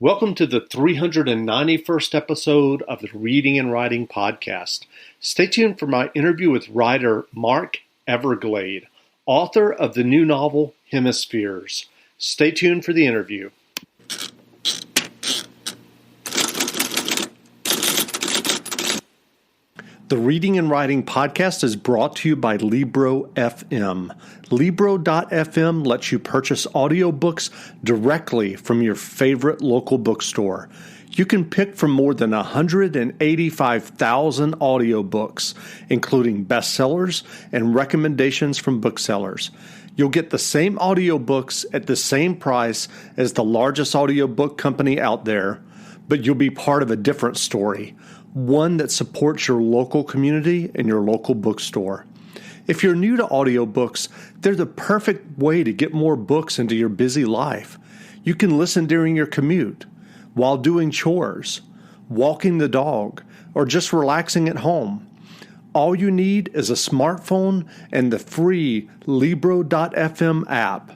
Welcome to the 391st episode of the Reading and Writing Podcast. Stay tuned for my interview with writer Mark Everglade, author of the new novel Hemispheres. Stay tuned for the interview. The Reading and Writing Podcast is brought to you by Libro FM. Libro.fm lets you purchase audiobooks directly from your favorite local bookstore. You can pick from more than 185,000 audiobooks, including bestsellers and recommendations from booksellers. You'll get the same audiobooks at the same price as the largest audiobook company out there, but you'll be part of a different story, one that supports your local community and your local bookstore. If you're new to audiobooks, they're the perfect way to get more books into your busy life. You can listen during your commute, while doing chores, walking the dog, or just relaxing at home. All you need is a smartphone and the free Libro.fm app.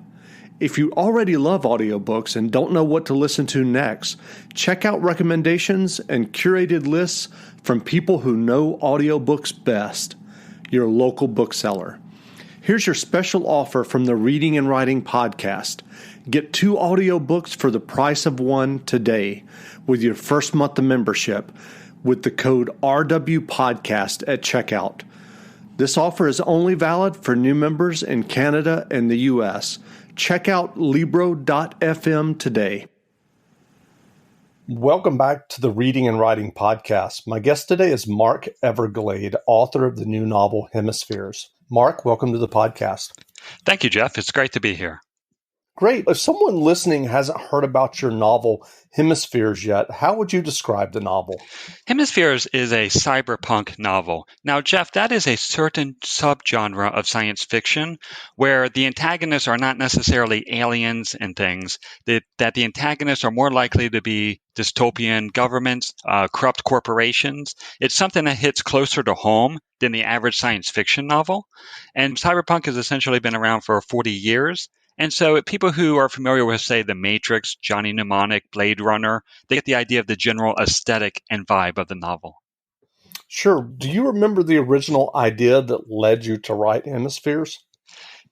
If you already love audiobooks and don't know what to listen to next, check out recommendations and curated lists from people who know audiobooks best, your local bookseller. Here's your special offer from the Reading and Writing Podcast. Get 2 audiobooks for the price of one today with your first month of membership with the code RWPodcast at checkout. This offer is only valid for new members in Canada and the U.S. Check out Libro.fm today. Welcome back to the Reading and Writing Podcast. My guest today is Mark Everglade, author of the new novel Hemispheres. Mark, welcome to the podcast. Thank you, Jeff. It's great to be here. Great. If someone listening hasn't heard about your novel Hemispheres yet, how would you describe the novel? Hemispheres is a cyberpunk novel. Now, Jeff, that is a certain subgenre of science fiction where the antagonists are not necessarily aliens and things, that the antagonists are more likely to be dystopian governments, corrupt corporations. It's something that hits closer to home than the average science fiction novel. And cyberpunk has essentially been around for 40 years. And so people who are familiar with, say, The Matrix, Johnny Mnemonic, Blade Runner, they get the idea of the general aesthetic and vibe of the novel. Sure. Do you remember the original idea that led you to write Hemispheres?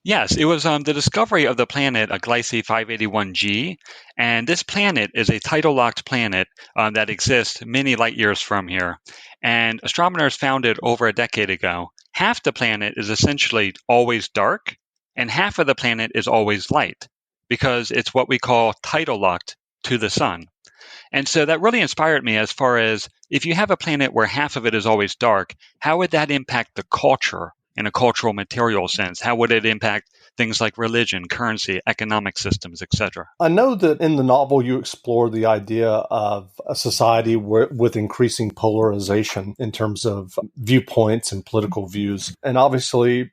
Yes, it was the discovery of the planet Glycine 581g. And this planet is a tidal-locked planet that exists many light years from here. And astronomers found it over a decade ago. Half the planet is essentially always dark, and half of the planet is always light because it's what we call tidal locked to the sun. And so that really inspired me as far as if you have a planet where half of it is always dark, how would that impact the culture in a cultural material sense? How would it impact things like religion, currency, economic systems, etc.? I know that in the novel you explore the idea of a society with increasing polarization in terms of viewpoints and political views. And obviously,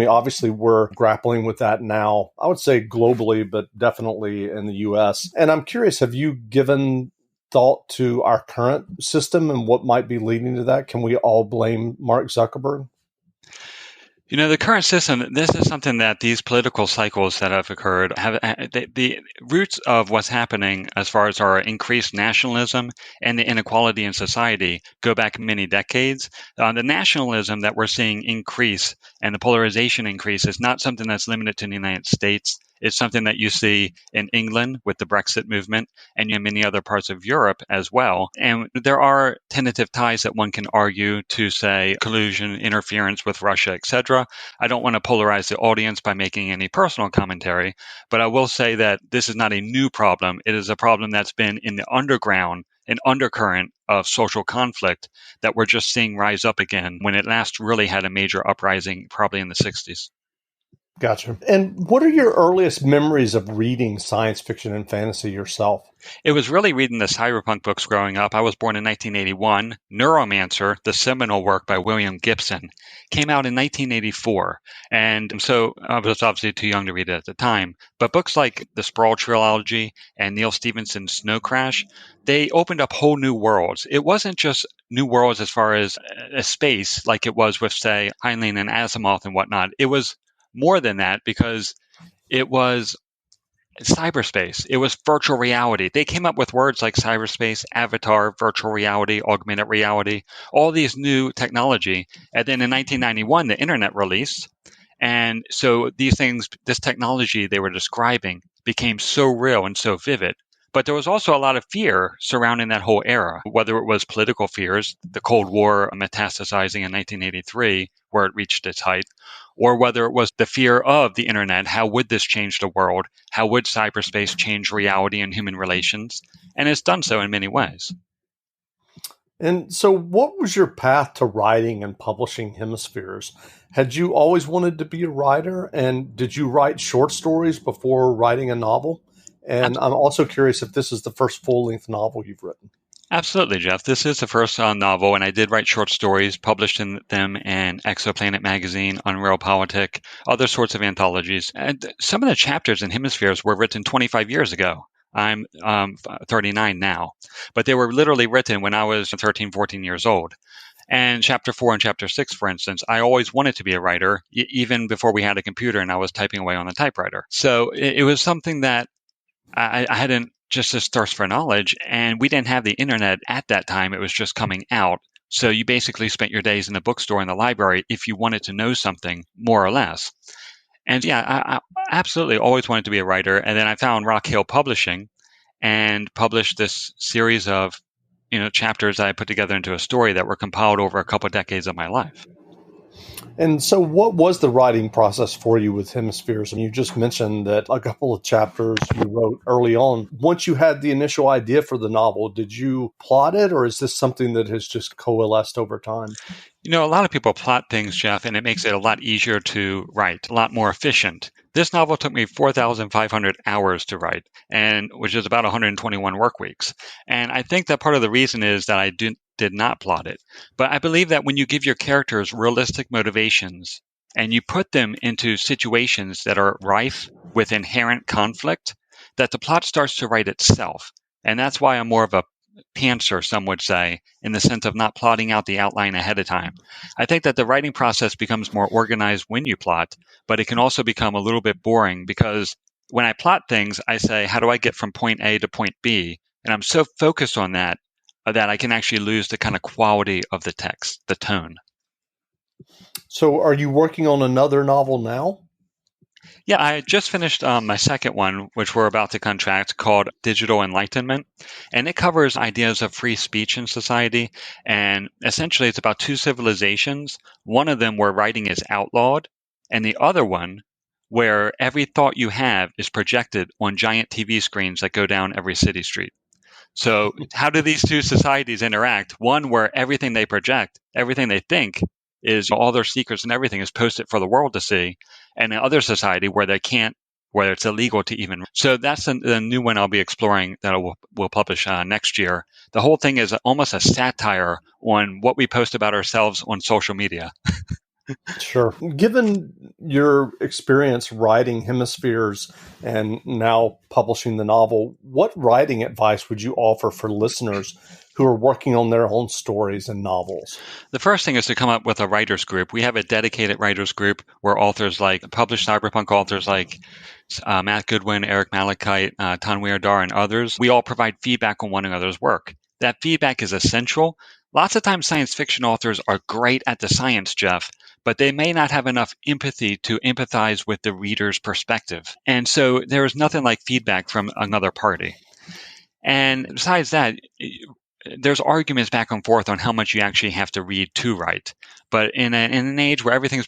obviously we're grappling with that now, I would say globally, but definitely in the U.S. And I'm curious, have you given thought to our current system and what might be leading to that? Can we all blame Mark Zuckerberg? You know, the current system, this is something that these political cycles that have occurred have the roots of what's happening as far as our increased nationalism and the inequality in society go back many decades. The nationalism that we're seeing increase and the polarization increase is not something that's limited to the United States. It's something that you see in England with the Brexit movement and in many other parts of Europe as well. And there are tentative ties that one can argue to, say, collusion, interference with Russia, etc. I don't want to polarize the audience by making any personal commentary, but I will say that this is not a new problem. It is a problem that's been in the underground, an undercurrent of social conflict that we're just seeing rise up again when it last really had a major uprising probably in the 60s. Gotcha. And what are your earliest memories of reading science fiction and fantasy yourself? It was really reading the cyberpunk books growing up. I was born in 1981. Neuromancer, the seminal work by William Gibson, came out in 1984. And so I was obviously too young to read it at the time. But books like the Sprawl trilogy and Neil Stephenson's Snow Crash, they opened up whole new worlds. It wasn't just new worlds as far as a space like it was with, say, Heinlein and Asimov and whatnot. It was more than that because it was cyberspace. It was virtual reality. They came up with words like cyberspace, avatar, virtual reality, augmented reality, all these new technology. And then in 1991, the internet released. And so these things, this technology they were describing became so real and so vivid. But there was also a lot of fear surrounding that whole era, whether it was political fears, the Cold War metastasizing in 1983, where it reached its height, or whether it was the fear of the internet. How would this change the world? How would cyberspace change reality and human relations? And it's done so in many ways. And so, what was your path to writing and publishing Hemispheres? Had you always wanted to be a writer? And did you write short stories before writing a novel? And I'm also curious if this is the first full-length novel you've written. Absolutely, Jeff. This is the first novel, and I did write short stories, published them in Exoplanet magazine, Unreal Politic, other sorts of anthologies. And some of the chapters in Hemispheres were written 25 years ago. I'm 39 now, but they were literally written when I was 13, 14 years old. And chapter 4 and chapter 6, for instance, I always wanted to be a writer, even before we had a computer and I was typing away on the typewriter. So it was something that I hadn't just this thirst for knowledge, and we didn't have the internet at that time. It was just coming out. So you basically spent your days in the bookstore and the library if you wanted to know something, more or less. And yeah, I absolutely always wanted to be a writer. And then I found Rock Hill Publishing and published this series of chapters that I put together into a story that were compiled over a couple of decades of my life. And so what was the writing process for you with Hemispheres? And you just mentioned that a couple of chapters you wrote early on. Once you had the initial idea for the novel, did you plot it, or is this something that has just coalesced over time? A lot of people plot things, Jeff, and it makes it a lot easier to write, a lot more efficient. This novel took me 4,500 hours to write, and which is about 121 work weeks. And I think that part of the reason is that I did not plot it. But I believe that when you give your characters realistic motivations and you put them into situations that are rife with inherent conflict, that the plot starts to write itself. And that's why I'm more of a pantser, some would say, in the sense of not plotting out the outline ahead of time. I think that the writing process becomes more organized when you plot, but it can also become a little bit boring because when I plot things, I say, how do I get from point A to point B? And I'm so focused on that I can actually lose the kind of quality of the text, the tone. So are you working on another novel now? Yeah, I just finished my second one, which we're about to contract, called Digital Enlightenment. And it covers ideas of free speech in society. And essentially, it's about two civilizations, one of them where writing is outlawed, and the other one where every thought you have is projected on giant TV screens that go down every city street. So how do these two societies interact? One where everything they project, everything they think is all their secrets and everything is posted for the world to see. And the other society where they can't, where it's illegal to even. So that's the new one I'll be exploring that we'll publish next year. The whole thing is almost a satire on what we post about ourselves on social media. Sure. Given your experience writing Hemispheres and now publishing the novel, what writing advice would you offer for listeners who are working on their own stories and novels? The first thing is to come up with a writers group. We have a dedicated writers group where authors like published cyberpunk authors like Matt Goodwin, Eric Malachite, Tanwir Dar, and others. We all provide feedback on one another's work. That feedback is essential. Lots of times science fiction authors are great at the science, Jeff, but they may not have enough empathy to empathize with the reader's perspective. And so there is nothing like feedback from another party. And besides that, there's arguments back and forth on how much you actually have to read to write. But in an age where everything's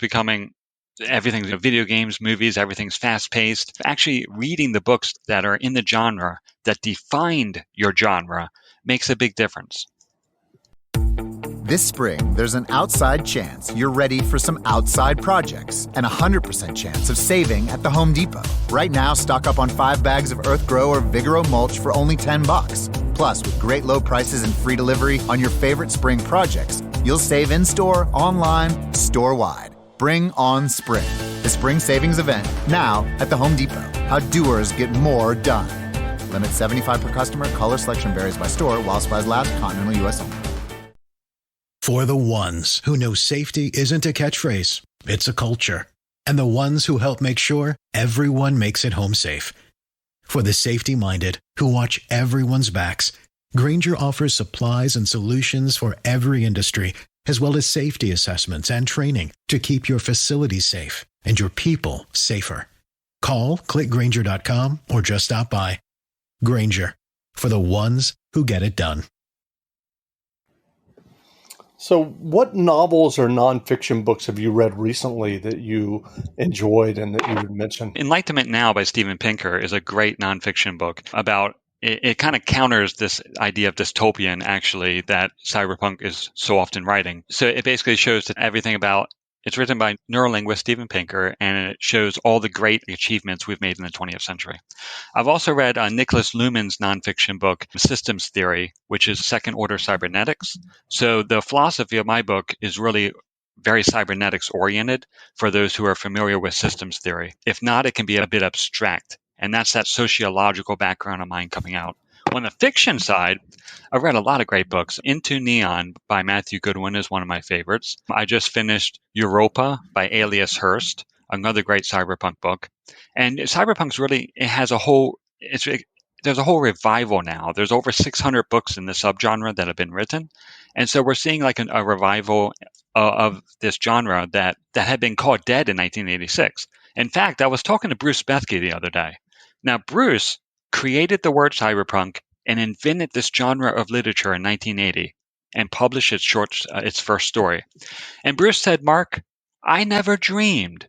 video games, movies, everything's fast-paced, actually reading the books that are in the genre that defined your genre makes a big difference. This spring, there's an outside chance you're ready for some outside projects and a 100% chance of saving at the Home Depot. Right now, stock up on 5 bags of EarthGrow or Vigoro mulch for only $10. Plus, with great low prices and free delivery on your favorite spring projects, you'll save in-store, online, store-wide. Bring on spring. The spring savings event now at the Home Depot. How doers get more done. Limit 75 per customer. Color selection varies by store. While supplies last, continental U.S. only. For the ones who know safety isn't a catchphrase, it's a culture. And the ones who help make sure everyone makes it home safe. For the safety-minded who watch everyone's backs, Grainger offers supplies and solutions for every industry, as well as safety assessments and training to keep your facilities safe and your people safer. Call, click Grainger.com, or just stop by. Grainger, for the ones who get it done. So what novels or nonfiction books have you read recently that you enjoyed and that you would mention? Enlightenment Now by Steven Pinker is a great nonfiction book about it kind of counters this idea of dystopian, actually, that cyberpunk is so often writing. So it basically shows that everything about it's written by neurolinguist Steven Pinker, and it shows all the great achievements we've made in the 20th century. I've also read Nicholas Luhmann's nonfiction book, Systems Theory, which is second-order cybernetics. So the philosophy of my book is really very cybernetics-oriented for those who are familiar with systems theory. If not, it can be a bit abstract, and that's that sociological background of mine coming out. On the fiction side, I've read a lot of great books. Into Neon by Matthew Goodwin is one of my favorites. I just finished Europa by Alias Hearst, another great cyberpunk book. And cyberpunk's really, there's a whole revival now. There's over 600 books in the subgenre that have been written. And so we're seeing like a revival of this genre that had been called dead in 1986. In fact, I was talking to Bruce Bethke the other day. Now, Bruce created the word cyberpunk and invented this genre of literature in 1980 and published its first story. And Bruce said, "Mark, I never dreamed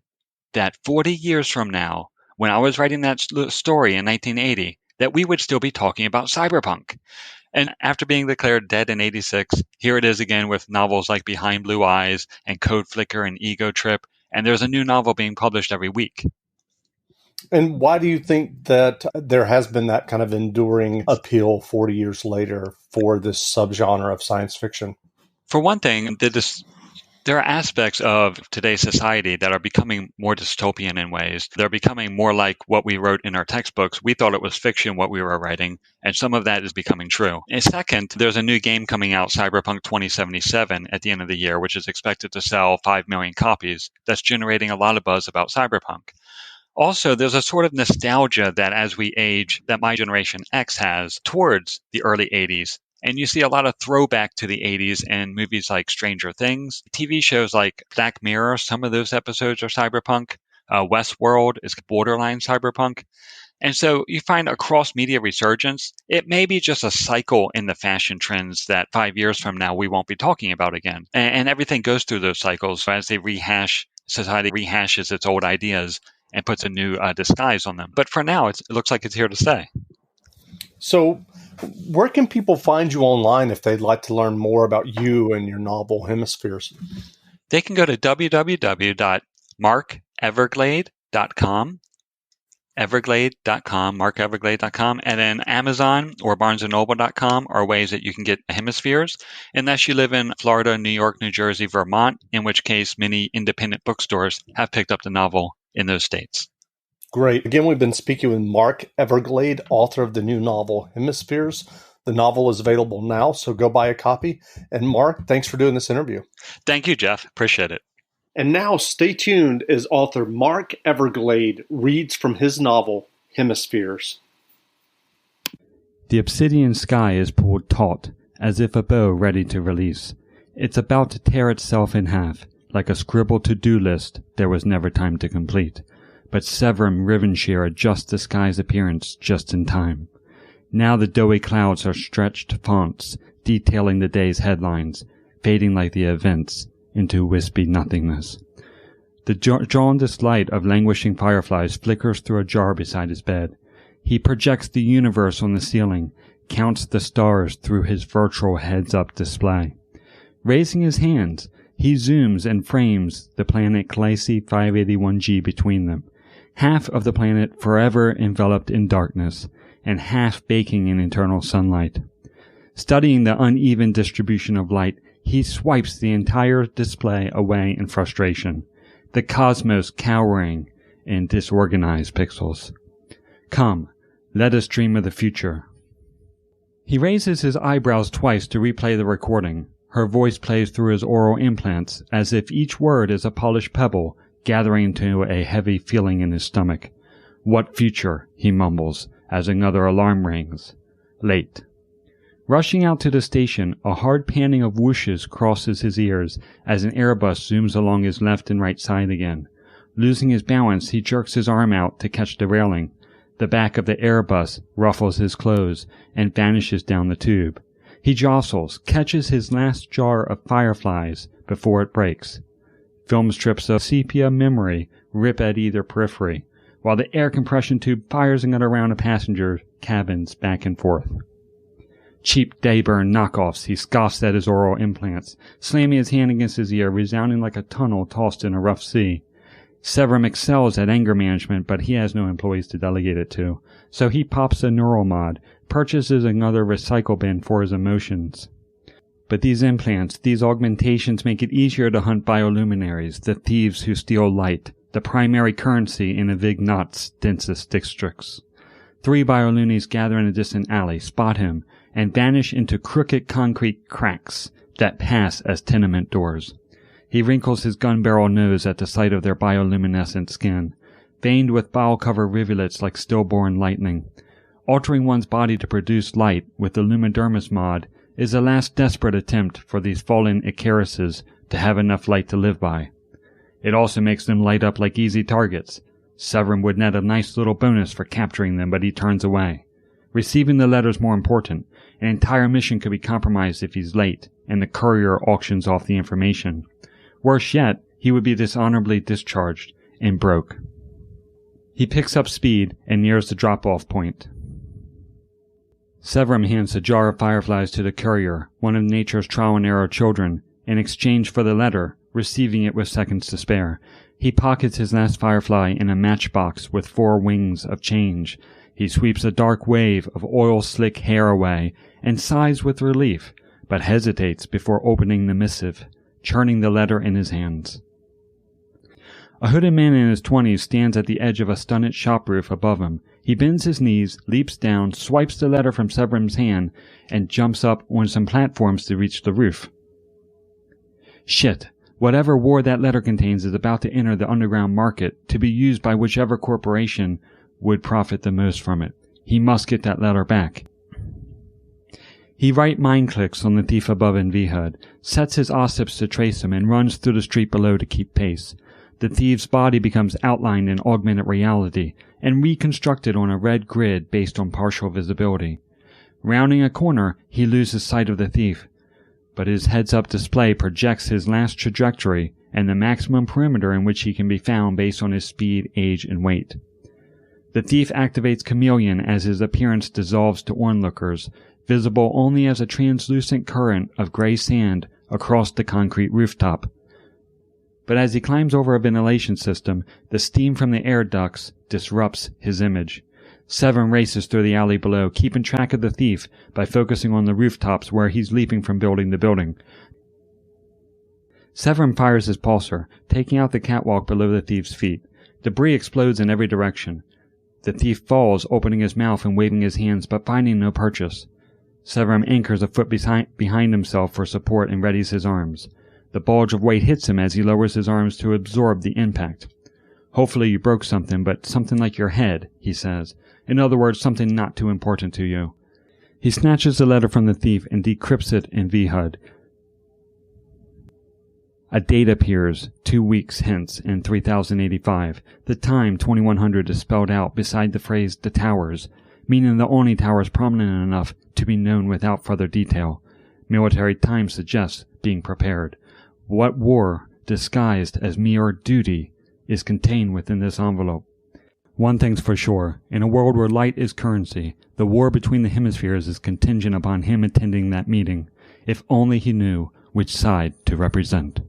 that 40 years from now, when I was writing that story in 1980, that we would still be talking about cyberpunk." And after being declared dead in 86, here it is again with novels like Behind Blue Eyes and Code Flicker and Ego Trip. And there's a new novel being published every week. And why do you think that there has been that kind of enduring appeal 40 years later for this subgenre of science fiction? For one thing, there are aspects of today's society that are becoming more dystopian in ways. They're becoming more like what we wrote in our textbooks. We thought it was fiction, what we were writing, and some of that is becoming true. And second, there's a new game coming out, Cyberpunk 2077, at the end of the year, which is expected to sell 5 million copies. That's generating a lot of buzz about cyberpunk. Also, there's a sort of nostalgia that as we age, that my generation X has towards the early 80s. And you see a lot of throwback to the 80s in movies like Stranger Things, TV shows like Black Mirror. Some of those episodes are cyberpunk. Westworld is borderline cyberpunk. And so you find a cross-media resurgence. It may be just a cycle in the fashion trends that 5 years from now we won't be talking about again. And everything goes through those cycles as society rehashes its old ideas and puts a new disguise on them. But for now, it looks like it's here to stay. So where can people find you online if they'd like to learn more about you and your novel, Hemispheres? They can go to www.markeverglade.com, markeverglade.com, and then Amazon or BarnesandNoble.com are ways that you can get Hemispheres, unless you live in Florida, New York, New Jersey, Vermont, in which case many independent bookstores have picked up the novel in those states. Great. Again, we've been speaking with Mark Everglade, author of the new novel, Hemispheres. The novel is available now, so go buy a copy. And Mark, thanks for doing this interview. Thank you, Jeff. Appreciate it. And now stay tuned as author Mark Everglade reads from his novel, Hemispheres. The obsidian sky is pulled taut, as if a bow ready to release. It's about to tear itself in half, like a scribbled to-do list there was never time to complete. But Severum Rivenshire adjusts the sky's appearance just in time. Now the doughy clouds are stretched fonts, detailing the day's headlines, fading like the events into wispy nothingness. The jaundiced light of languishing fireflies flickers through a jar beside his bed. He projects the universe on the ceiling, counts the stars through his virtual heads-up display. Raising his hands, he zooms and frames the planet Clyce 581G between them. Half of the planet forever enveloped in darkness, and half baking in eternal sunlight. Studying the uneven distribution of light, he swipes the entire display away in frustration, the cosmos cowering in disorganized pixels. Come, let us dream of the future. He raises his eyebrows twice to replay the recording. Her voice plays through his oral implants as if each word is a polished pebble gathering into a heavy feeling in his stomach. What future, he mumbles, as another alarm rings. Late. Rushing out to the station, a hard panning of whooshes crosses his ears as an Airbus zooms along his left and right side again. Losing his balance, he jerks his arm out to catch the railing. The back of the Airbus ruffles his clothes and vanishes down the tube. He jostles, catches his last jar of fireflies before it breaks. Film strips of sepia memory rip at either periphery, while the air compression tube fires another round of passenger cabins back and forth. Cheap Dayburn knockoffs, he scoffs at his oral implants, slamming his hand against his ear, resounding like a tunnel tossed in a rough sea. Severum excels at anger management, but he has no employees to delegate it to, so he pops a neural mod, purchases another recycle bin for his emotions. But these implants, these augmentations make it easier to hunt bioluminaries, the thieves who steal light, the primary currency in Avignat's densest districts. 3 biolunis gather in a distant alley, spot him, and vanish into crooked concrete cracks that pass as tenement doors. He wrinkles his gun barrel nose at the sight of their bioluminescent skin, veined with bile-covered rivulets like stillborn lightning. Altering one's body to produce light with the Lumidermis mod is the last desperate attempt for these fallen Icarises to have enough light to live by. It also makes them light up like easy targets. Severum would net a nice little bonus for capturing them, but he turns away. Receiving the letter's more important. An entire mission could be compromised if he's late, and the courier auctions off the information. Worse yet, he would be dishonorably discharged and broke. He picks up speed and nears the drop-off point. Severum hands a jar of fireflies to the courier, one of nature's trial-and-error children, in exchange for the letter, receiving it with seconds to spare. He pockets his last firefly in a matchbox with 4 wings of change. He sweeps a dark wave of oil-slick hair away and sighs with relief, but hesitates before opening the missive, churning the letter in his hands. A hooded man in his 20s stands at the edge of a stunted shop roof above him. He bends his knees, leaps down, swipes the letter from Severum's hand, and jumps up on some platforms to reach the roof. Shit! Whatever war that letter contains is about to enter the underground market to be used by whichever corporation would profit the most from it. He must get that letter back. He right mind clicks on the thief above in VHUD, sets his OSIPs to trace him, and runs through the street below to keep pace. The thief's body becomes outlined in augmented reality and reconstructed on a red grid based on partial visibility. Rounding a corner, he loses sight of the thief, but his heads-up display projects his last trajectory and the maximum perimeter in which he can be found based on his speed, age, and weight. The thief activates Chameleon as his appearance dissolves to onlookers, visible only as a translucent current of gray sand across the concrete rooftop. But as he climbs over a ventilation system, the steam from the air ducts disrupts his image. Severum races through the alley below, keeping track of the thief by focusing on the rooftops where he's leaping from building to building. Severum fires his pulsar, taking out the catwalk below the thief's feet. Debris explodes in every direction. The thief falls, opening his mouth and waving his hands, but finding no purchase. Severum anchors a foot behind himself for support and readies his arms. The bulge of weight hits him as he lowers his arms to absorb the impact. "Hopefully you broke something, but something like your head," he says. "In other words, something not too important to you." He snatches the letter from the thief and decrypts it in VHUD. A date appears 2 weeks hence in 3085. The time 2100 is spelled out beside the phrase "the towers," meaning the only towers prominent enough to be known without further detail. Military time suggests being prepared. What war, disguised as mere duty, is contained within this envelope? One thing's for sure, in a world where light is currency, the war between the hemispheres is contingent upon him attending that meeting, if only he knew which side to represent.